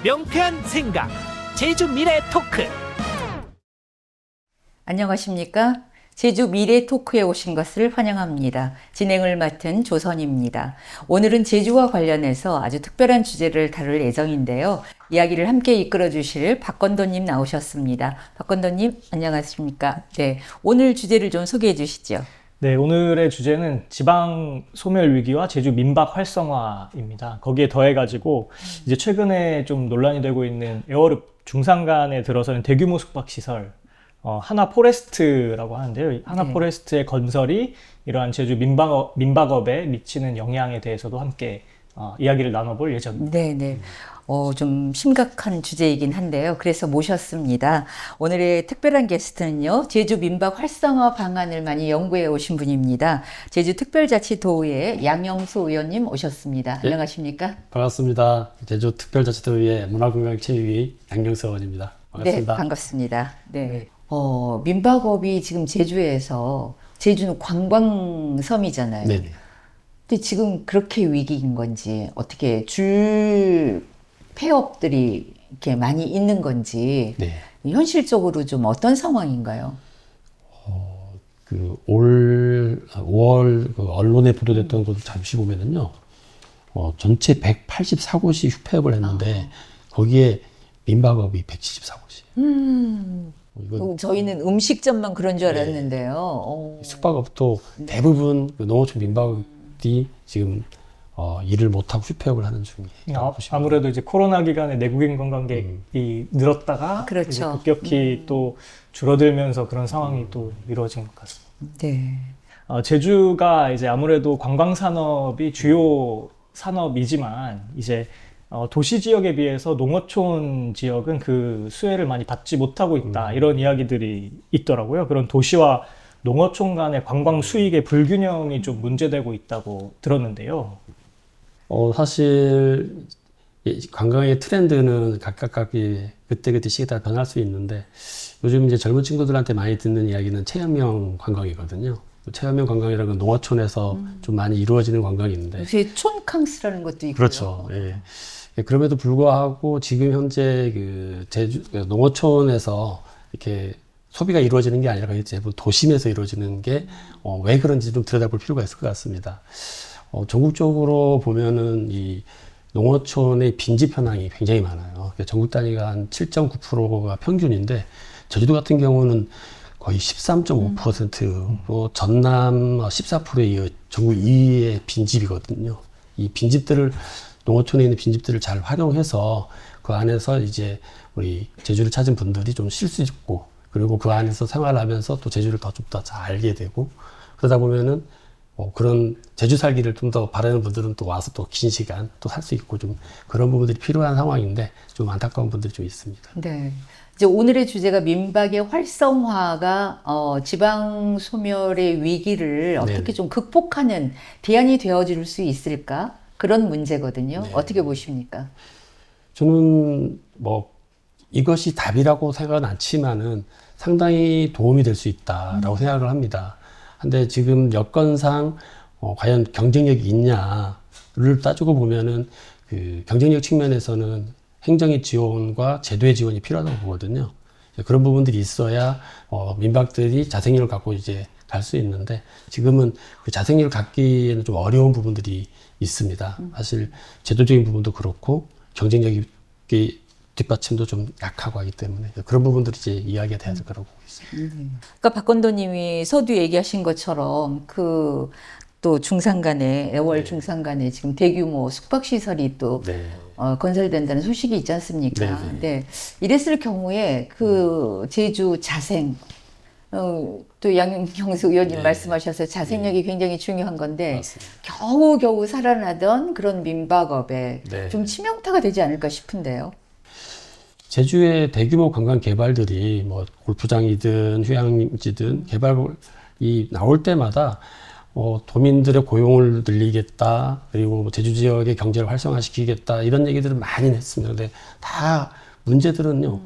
명쾌한 생각, 제주 미래 토크. 안녕하십니까? 제주 미래 토크에 오신 것을 환영합니다. 진행을 맡은 조선입니다. 오늘은 제주와 관련해서 아주 특별한 주제를 다룰 예정인데요. 이야기를 함께 이끌어 주실 박건도님 나오셨습니다. 박건도님, 안녕하십니까? 네, 오늘 주제를 좀 소개해 주시죠. 네, 오늘의 주제는 지방 소멸 위기와 제주 민박 활성화입니다. 거기에 더해가지고 이제 최근에 좀 논란이 되고 있는 에어룹 중산간에 들어서는 대규모 숙박 시설, 하나 포레스트라고 하는데요. 하나 네. 포레스트의 건설이 이러한 제주 민박업에 미치는 영향에 대해서도 함께 이야기를 나눠볼 예정입니다. 네네. 좀 심각한 주제이긴 한데요. 그래서 모셨습니다. 오늘의 특별한 게스트는요, 제주 민박 활성화 방안을 많이 연구해 오신 분입니다. 제주 특별자치도의회 양영수 의원님 오셨습니다. 네. 안녕하십니까? 반갑습니다. 제주 특별자치도의회 문화관광체육위 양경수 의원입니다. 반갑습니다. 네, 반갑습니다. 네. 민박업이 지금 제주는 관광섬이잖아요. 네네. 근데 지금 그렇게 위기인 건지, 어떻게 줄 폐업들이 이렇게 많이 있는 건지, 네. 현실적으로 좀 어떤 상황인가요? 올 5월 언론에 보도됐던 것을 잠시 보면은요, 전체 184곳이 휴폐업을 했는데, 거기에 민박업이 174곳이에요. 이건 저희는 음식점만 그런 줄 알았는데요. 숙박업도 대부분 그 농어촌 민박업이 지금 일을 못하고 휴폐업을 하는 중이에요. 아무래도 이제 코로나 기간에 내국인 관광객이 늘었다가 그렇죠. 이제 급격히 또 줄어들면서 그런 상황이 또 이루어진 것 같습니다. 네. 제주가 이제 아무래도 관광 산업이 주요 산업이지만 이제 도시 지역에 비해서 농어촌 지역은 그 수혜를 많이 받지 못하고 있다. 이런 이야기들이 있더라고요. 그런 도시와 농어촌 간의 관광 수익의 불균형이 좀 문제되고 있다고 들었는데요. 사실 관광의 트렌드는 각각 그때그때 시기에 따라 변할 수 있는데 요즘 이제 젊은 친구들한테 많이 듣는 이야기는 체험형 관광이거든요. 체험형 관광이라는 건 농어촌에서 좀 많이 이루어지는 관광이 있는데 요새 촌캉스라는 것도 있고요. 그렇죠. 예. 그럼에도 불구하고 지금 현재 그 농어촌에서 이렇게 소비가 이루어지는 게 아니라 대부분 도심에서 이루어지는 게 왜 그런지 좀 들여다볼 필요가 있을 것 같습니다. 전국적으로 보면은 이 농어촌의 빈집 현황이 굉장히 많아요. 전국 단위가 한 7.9%가 평균인데 제주도 같은 경우는 거의 13.5%로 전남 14%에 이어 전국 2위의 빈집이거든요. 이 빈집들을 농어촌에 있는 빈집들을 잘 활용해서 그 안에서 이제 우리 제주를 찾은 분들이 좀 쉴 수 있고 그리고 그 안에서 생활하면서 또 제주를 좀 더 잘 알게 되고 그러다 보면은 그런 제주 살기를 좀 더 바라는 분들은 또 와서 또 긴 시간 또 살 수 있고 좀 그런 부분들이 필요한 상황인데 좀 안타까운 분들이 좀 있습니다. 네. 이제 오늘의 주제가 민박의 활성화가 지방 소멸의 위기를 어떻게 네네. 좀 극복하는 대안이 되어줄 수 있을까? 그런 문제거든요. 네. 어떻게 보십니까? 저는 뭐 이것이 답이라고 생각은 않지만은 상당히 도움이 될 수 있다라고 생각을 합니다. 근데 지금 여건상 과연 경쟁력이 있냐를 따지고 보면은 그 경쟁력 측면에서는 행정의 지원과 제도의 지원이 필요하다고 보거든요. 그런 부분들이 있어야 민박들이 자생력을 갖고 이제 갈 수 있는데 지금은 그 자생력을 갖기에는 좀 어려운 부분들이 있습니다. 사실 제도적인 부분도 그렇고 경쟁력이 뒷받침도 좀 약하고 하기 때문에 그런 부분들이 이제 이야기가 돼야 될 거라고 보고 있습니다. 그러니까 박건도님이 서두 얘기하신 것처럼 또 중산간에 애월 중산간에 지금 대규모 숙박시설이 또 네. 건설된다는 소식이 있지 않습니까? 네네. 네. 이랬을 경우에 그 제주 자생 또 양경수 의원님 네. 말씀하셔서 자생력이 굉장히 중요한 건데 맞습니다. 겨우겨우 살아나던 그런 민박업에 네. 좀 치명타가 되지 않을까 싶은데요. 제주의 대규모 관광 개발들이 뭐 골프장이든 휴양지든 개발이 나올 때마다 도민들의 고용을 늘리겠다 그리고 뭐 제주 지역의 경제를 활성화시키겠다 이런 얘기들을 많이 했습니다. 근데 다 문제들은요.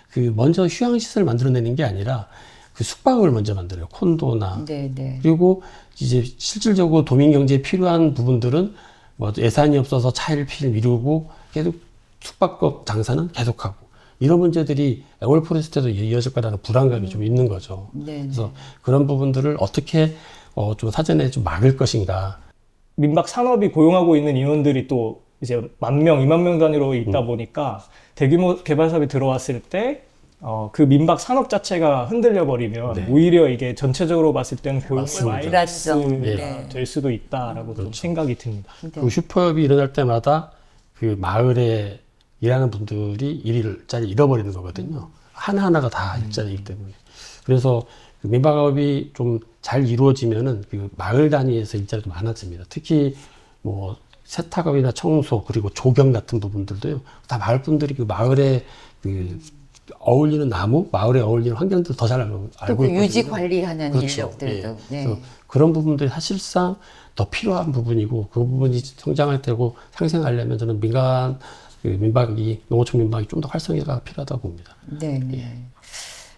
그 먼저 휴양시설을 만들어내는 게 아니라 그 숙박을 먼저 만들어요. 콘도나. 네. 그리고 이제 실질적으로 도민 경제에 필요한 부분들은 뭐 예산이 없어서 차일피일 미루고 계속 숙박업 장사는 계속하고 이런 문제들이 애월 포레스트에도 이어질 거라는 불안감이 좀 있는 거죠. 네. 그래서 그런 부분들을 어떻게 좀 사전에 좀 막을 것인가. 민박 산업이 고용하고 있는 인원들이 또 이제 10,000명, 20,000명 단위로 있다 보니까 대규모 개발 사업이 들어왔을 때 그 민박 산업 자체가 흔들려 버리면 네. 오히려 이게 전체적으로 봤을 때는 고용의 맞습니다. 마이너스가 네. 될 수도 있다라고 좀 그렇죠. 생각이 듭니다. 그 슈퍼업이 일어날 때마다 그 마을에 일하는 분들이 일자리 잃어버리는 거거든요. 하나하나가 다 일자리이기 때문에. 그래서 그 민박업이 좀 잘 이루어지면은 그 마을 단위에서 일자리도 많아집니다. 특히 뭐 세탁업이나 청소 그리고 조경 같은 부분들도요. 다 마을 분들이 그 마을에 그 어울리는 나무, 마을에 어울리는 환경들을 더 잘 알고 또 그 있거든요. 유지 관리하는 그렇죠. 인력들도. 예. 네. 그래서 그런 부분들이 사실상 더 필요한 부분이고 그 부분이 성장할 때고 상생하려면 저는 민박이 농어촌 민박이 좀 더 활성화가 필요하다고 봅니다. 네.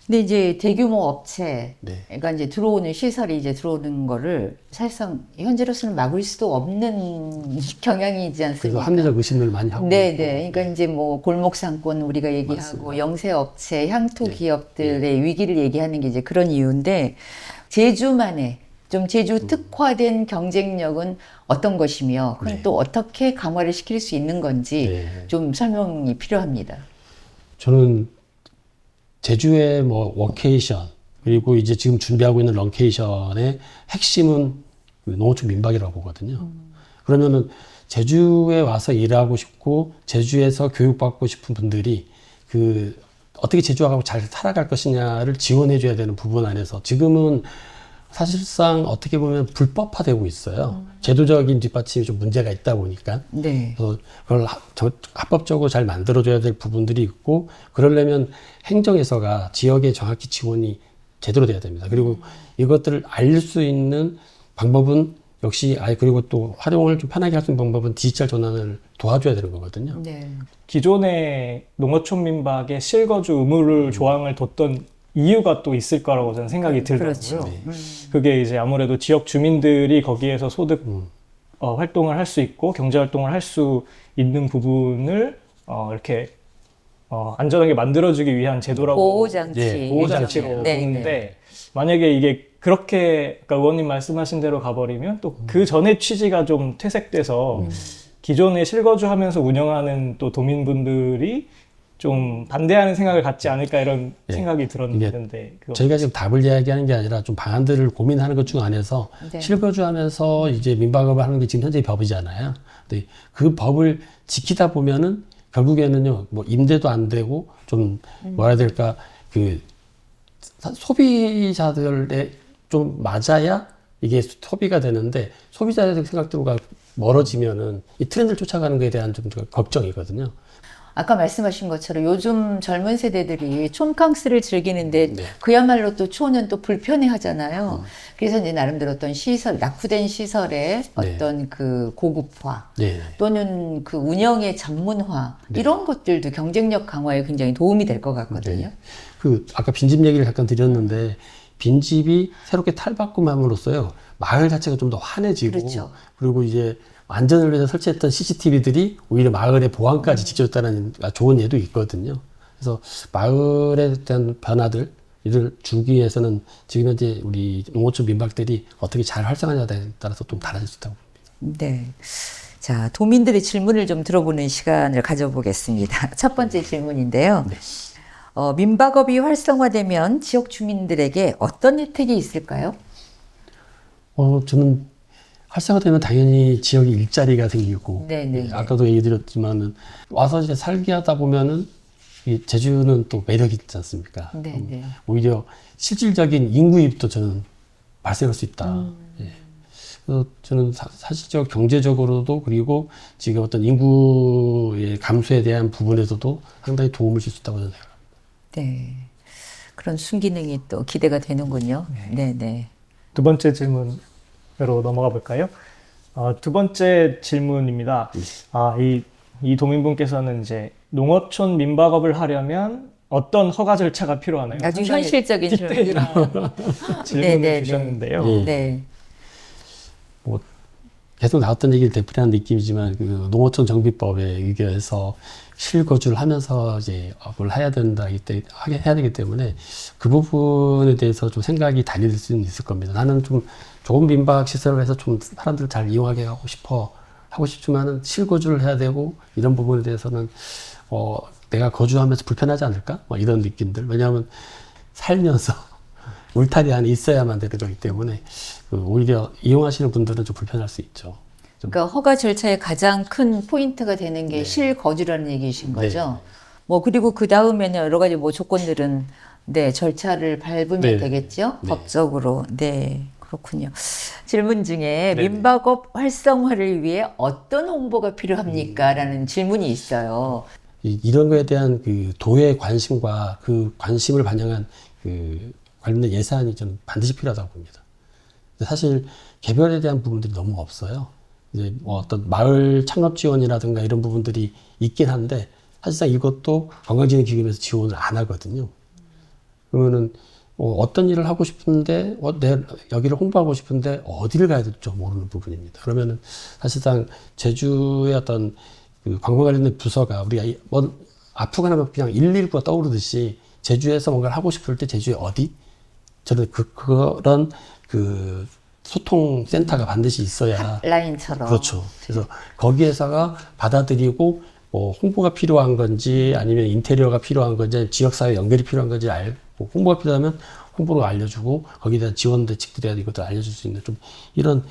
근데 이제 대규모 업체가 네. 이제 들어오는 시설이 이제 들어오는 거를 사실상 현재로서는 막을 수도 없는 경향이지 그래서 않습니까? 합리적 의심을 많이 하고 네, 있고. 네. 그러니까 이제 뭐 골목상권 우리가 얘기하고 맞습니다. 영세업체, 향토 네. 기업들의 위기를 얘기하는 게 이제 그런 이유인데 제주만의 좀 제주 특화된 경쟁력은 어떤 것이며 그건 네. 또 어떻게 강화를 시킬 수 있는 건지 네. 좀 설명이 필요합니다. 저는 제주의 뭐 워케이션 그리고 이제 지금 준비하고 있는 런케이션의 핵심은 그 농어촌 민박이라고 보거든요. 그러면은 제주에 와서 일하고 싶고 제주에서 교육받고 싶은 분들이 그 어떻게 제주하고 잘 살아갈 것이냐를 지원해 줘야 되는 부분 안에서 지금은 사실상 어떻게 보면 불법화되고 있어요. 제도적인 뒷받침이 좀 문제가 있다 보니까. 네. 그래서 그걸 합법적으로 잘 만들어줘야 될 부분들이 있고 그러려면 행정에서가 지역에 정확히 지원이 제대로 돼야 됩니다. 그리고 이것들을 알릴 수 있는 방법은 역시 그리고 또 활용을 좀 편하게 할 수 있는 방법은 디지털 전환을 도와줘야 되는 거거든요. 네. 기존의 농어촌 민박에 실거주 의무를 조항을 뒀던 이유가 또 있을 거라고 저는 생각이 들더라고요. 그렇죠. 네. 그게 이제 아무래도 지역 주민들이 거기에서 소득 활동을 할 수 있고 경제 활동을 할 수 있는 부분을 이렇게 안전하게 만들어주기 위한 제도라고 보호장치. 예, 보호장치로 네, 보는데 네. 만약에 이게 그렇게 아까 의원님 말씀하신 대로 가버리면 또 그 전에 취지가 좀 퇴색돼서 기존에 실거주하면서 운영하는 또 도민분들이 좀 반대하는 생각을 갖지 않을까 이런 예. 생각이 들었는데 저희가 지금 답을 이야기하는 게 아니라 좀 방안들을 고민하는 것 중 안에서 네. 실거주하면서 이제 민박업을 하는 게 지금 현재 법이잖아요. 근데 그 법을 지키다 보면은 결국에는요, 뭐 임대도 안 되고 좀 뭐라 해야 될까 그 소비자들의 좀 맞아야 이게 소비가 되는데 소비자의 생각들과 멀어지면은 이 트렌드를 쫓아가는 것에 대한 좀 걱정이거든요. 아까 말씀하신 것처럼 요즘 젊은 세대들이 촌캉스를 즐기는데 네. 그야말로 또 촌은 또 불편해 하잖아요. 그래서 이제 나름대로 어떤 시설, 낙후된 시설의 어떤 그 고급화 네. 또는 그 운영의 전문화 이런 것들도 경쟁력 강화에 굉장히 도움이 될 것 같거든요. 네. 그 아까 빈집 얘기를 잠깐 드렸는데 빈집이 새롭게 탈바꿈함으로써요 마을 자체가 좀 더 환해지고 그렇죠. 그리고 이제 안전을 위해서 설치했던 CCTV들이 오히려 마을의 보안까지 지켜줬다는 좋은 예도 있거든요. 그래서 마을에 대한 변화들을 주기 위해서는 지금 현재 우리 농어촌 민박들이 어떻게 잘 활성화되냐에 따라서 좀 달라질 수 있다고 봅니다. 네. 자, 도민들의 질문을 좀 들어보는 시간을 가져보겠습니다. 첫 번째 질문인데요. 네. 민박업이 활성화되면 지역 주민들에게 어떤 혜택이 있을까요? 저는 활성화되면 당연히 지역에 일자리가 생기고 네네. 예, 아까도 얘기 드렸지만은 와서 이제 살게 하다 보면은 이 제주는 또 매력이 있지 않습니까? 네네. 오히려 실질적인 인구입도 저는 발생할 수 있다. 예. 그래서 저는 사실적 경제적으로도 그리고 지금 어떤 인구의 감소에 대한 부분에서도 상당히 도움을 줄 수 있다고 저는 생각합니다. 네. 그런 순기능이 또 기대가 되는군요. 네네. 두 번째 질문으로 넘어가 볼까요? 두 번째 질문입니다. 이 도민분께서는 이제 농어촌 민박업을 하려면 어떤 허가 절차가 필요하나요? 아주 상당히 현실적인 디테일한 질문을 네네네. 주셨는데요. 예. 네. 계속 나왔던 얘기를 되풀이하는 느낌이지만 그 농어촌 정비법에 의거해서 실거주를 하면서 이제 업을 해야 된다 이때 해야 되기 때문에 그 부분에 대해서 좀 생각이 달릴 수는 있을 겁니다. 나는 좀 좋은 민박 시설을 해서 좀 사람들 잘 이용하게 하고 싶지만은 실거주를 해야 되고 이런 부분에 대해서는 내가 거주하면서 불편하지 않을까? 뭐 이런 느낌들. 왜냐하면 살면서 울타리 안에 있어야만 되는 거기 때문에 오히려 이용하시는 분들은 좀 불편할 수 있죠. 그러니까 허가 절차의 가장 큰 포인트가 되는 게 네. 실거주라는 얘기이신 거죠. 네. 뭐 그리고 그 다음에는 여러 가지 뭐 조건들은 네 절차를 밟으면 네. 되겠죠. 네. 법적으로. 네. 그렇군요. 질문 중에 네. 민박업 활성화를 위해 어떤 홍보가 필요합니까? 라는 질문이 있어요. 이런 거에 대한 그 도의 관심과 그 관심을 반영한 그 관련된 예산이 저는 반드시 필요하다고 봅니다. 사실 개별에 대한 부분들이 너무 없어요. 이제 뭐 어떤 마을 창업 지원이라든가 이런 부분들이 있긴 한데 사실상 이것도 관광진흥기금에서 지원을 안 하거든요. 그러면은 어떤 일을 하고 싶은데 내 여기를 홍보하고 싶은데 어디를 가야 될지 모르는 부분입니다. 그러면은 사실상 제주의 어떤 그 관광 관련된 부서가 우리가 뭐 아프거나 하면 그냥 119가 떠오르듯이 제주에서 뭔가를 하고 싶을 때 제주에 어디? 저는 그런 그 소통 센터가 반드시 있어야 라인처럼. 그렇죠. 그래서 거기에서가 받아들이고 뭐 홍보가 필요한 건지 아니면 인테리어가 필요한 건지 지역사회 연결이 필요한 건지 알고 홍보가 필요하면 홍보로 알려주고 거기에 대한 지원 대책들에 이것도 알려줄 수 있는 좀 이런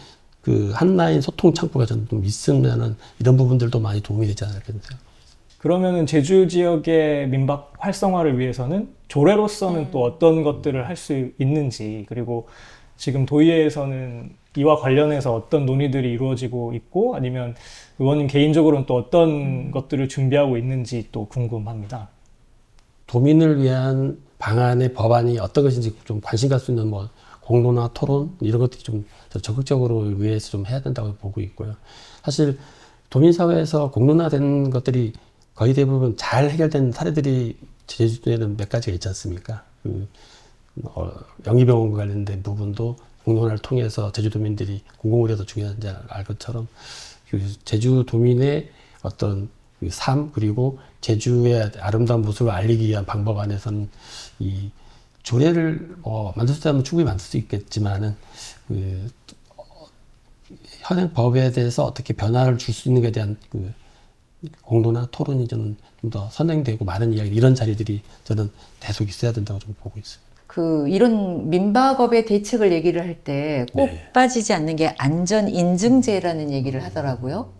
그 한라인 소통 창구가 저는 좀 있으면은 이런 부분들도 많이 도움이 되지 않을까 생각합니다. 그러면은 제주 지역의 민박 활성화를 위해서는 조례로서는 또 어떤 것들을 할 수 있는지, 그리고 지금 도의회에서는 이와 관련해서 어떤 논의들이 이루어지고 있고 아니면 의원님 개인적으로는 또 어떤 것들을 준비하고 있는지 또 궁금합니다. 도민을 위한 방안의 법안이 어떤 것인지 좀 관심 갖을 수 있는 뭐 공론화 토론 이런 것들이 좀 적극적으로 의회에서 좀 해야 된다고 보고 있고요. 사실 도민사회에서 공론화된 것들이 거의 대부분 잘 해결된 사례들이 제주도에는 몇 가지가 있지 않습니까? 영희병원과 관련된 부분도 공론화를 통해서 제주도민들이 공공의료가 더 중요한지 알 것처럼 그 제주도민의 어떤 그 삶 그리고 제주의 아름다운 모습을 알리기 위한 방법 안에서는 이 조례를 만들 수 있다면 충분히 만들 수 있겠지만은 그 현행 법에 대해서 어떻게 변화를 줄 수 있는 것에 대한 그 공론화 토론이 저는 좀 더 선행되고 많은 이야기 이런 자리들이 저는 계속 있어야 된다고 좀 보고 있어요. 이런 민박업의 대책을 얘기를 할 때 꼭 네. 빠지지 않는 게 안전인증제라는 얘기를 하더라고요.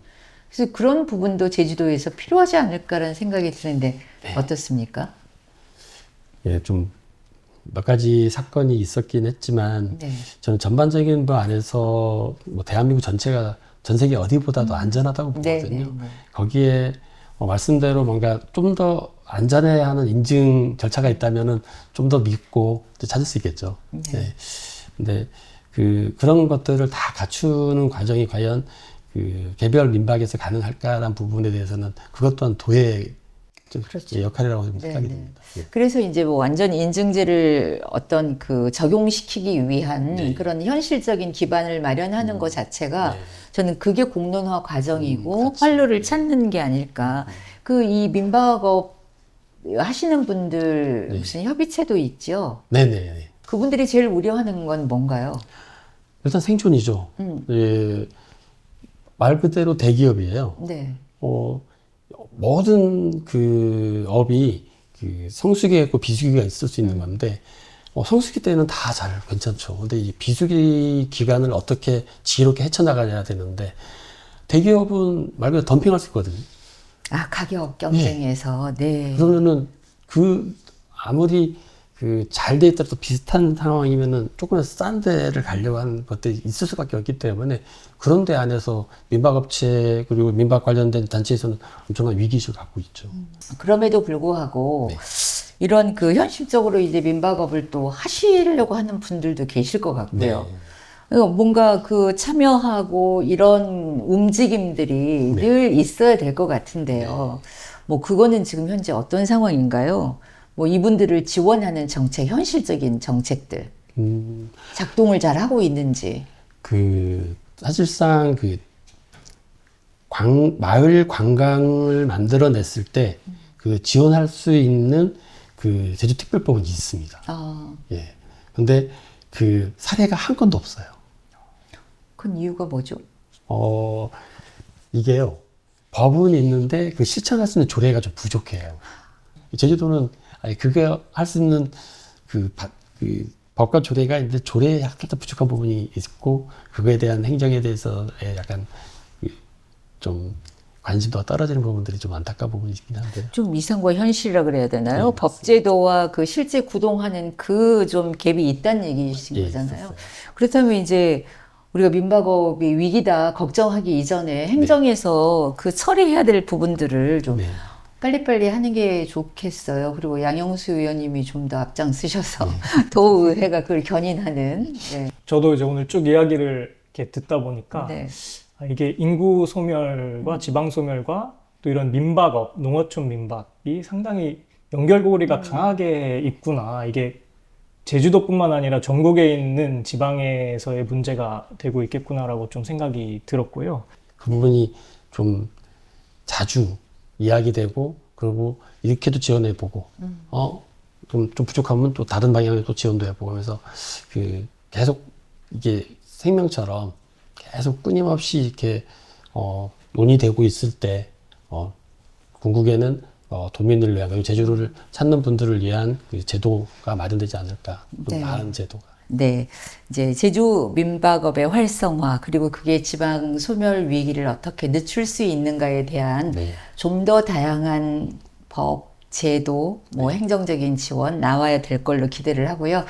그래서 그런 부분도 제주도에서 필요하지 않을까라는 생각이 드는데 어떻습니까? 예, 좀 몇 가지 사건이 있었긴 했지만 네. 저는 전반적인 부 안에서 뭐 대한민국 전체가 전 세계 어디보다도 안전하다고 네, 보거든요. 네, 네. 거기에 말씀대로 뭔가 좀 더 안전해야 하는 인증 절차가 있다면은 좀 더 믿고 찾을 수 있겠죠. 네. 네. 근데 그런 것들을 다 갖추는 과정이 과연 그 개별 민박에서 가능할까라는 부분에 대해서는 그것 또한 도의 좀 그렇죠. 역할이라고 좀 네, 생각이 네. 됩니다. 예. 그래서 이제 뭐 완전 인증제를 어떤 그 적용시키기 위한 네. 그런 현실적인 기반을 마련하는 것 자체가 네. 저는 그게 공론화 과정이고 그렇죠. 활로를 찾는 게 아닐까. 그 이 민박업 하시는 분들 네. 무슨 협의체도 있죠. 네네. 그분들이 제일 우려하는 건 뭔가요? 일단 생존이죠. 예, 말 그대로 대기업이에요. 네. 모든 그 업이 그 성수기가 있고 비수기가 있을 수 있는 건데, 성수기 때는 다 잘 괜찮죠. 근데 이 비수기 기간을 어떻게 지혜롭게 헤쳐나가야 되는데, 대기업은 말 그대로 덤핑할 수 있거든요. 아, 가격 경쟁에서. 네. 그러면은 아무리 잘 돼 있더라도 비슷한 상황이면은 조금 싼 데를 가려고 하는 것들이 있을 수밖에 없기 때문에 그런 데 안에서 민박업체 그리고 민박 관련된 단체에서는 엄청난 위기의식을 갖고 있죠. 그럼에도 불구하고 네. 이런 그 현실적으로 이제 민박업을 또 하시려고 하는 분들도 계실 것 같고요. 네. 그러니까 뭔가 그 참여하고 이런 움직임들이 네. 늘 있어야 될 것 같은데요. 뭐 그거는 지금 현재 어떤 상황인가요? 뭐 이분들을 지원하는 정책, 현실적인 정책들 작동을 잘 하고 있는지. 사실상 마을 관광을 만들어냈을 때 그 지원할 수 있는 그 제주특별법은 있습니다. 아, 예. 근데 그 사례가 한 건도 없어요. 그 이유가 뭐죠? 이게요. 법은 있는데 그 실천할 수 있는 조례가 좀 부족해요. 제주도는 아니 그게 할 수 있는 그 법과 조례가 있는데 조례에 살짝 부족한 부분이 있고 그거에 대한 행정에 대해서의 약간 좀 관심도가 떨어지는 부분들이 좀 안타까운 부분이긴 한데. 좀 이상과 현실이라 그래야 되나요? 네, 법제도와 그 실제 구동하는 그 좀 갭이 있다는 얘기이신 예, 거잖아요. 있었어요. 그렇다면 이제 우리가 민박업이 위기다 걱정하기 이전에 행정에서 그 처리해야 될 부분들을 좀 네. 빨리빨리 하는 게 좋겠어요. 그리고 양영수 의원님이 좀 더 앞장서셔서 도의회가 그걸 견인하는. 네. 저도 이제 오늘 쭉 이야기를 이렇게 듣다 보니까 네. 이게 인구 소멸과 지방 소멸과 또 이런 민박업, 농어촌 민박이 상당히 연결고리가 강하게 있구나. 이게 제주도뿐만 아니라 전국에 있는 지방에서의 문제가 되고 있겠구나라고 좀 생각이 들었고요. 그 부분이 좀 자주 이야기되고 그리고 이렇게도 지원해보고 좀 부족하면 또 다른 방향에 또 지원도 해보고 하면서 그 계속 이게 생명처럼 계속 끊임없이 이렇게 논의되고 있을 때 궁극에는 도민을 위한 그리고 제주를 찾는 분들을 위한 그 제도가 마련되지 않을까. 좀 네. 많은 제도가. 네, 이제 제주 민박업의 활성화 그리고 그게 지방 소멸 위기를 어떻게 늦출 수 있는가에 대한 네. 좀 더 다양한 법, 제도, 뭐 행정적인 지원 나와야 될 걸로 기대를 하고요.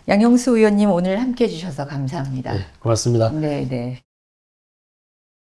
양영수 의원님 오늘 함께 해주셔서 감사합니다. 네, 고맙습니다. 네, 네.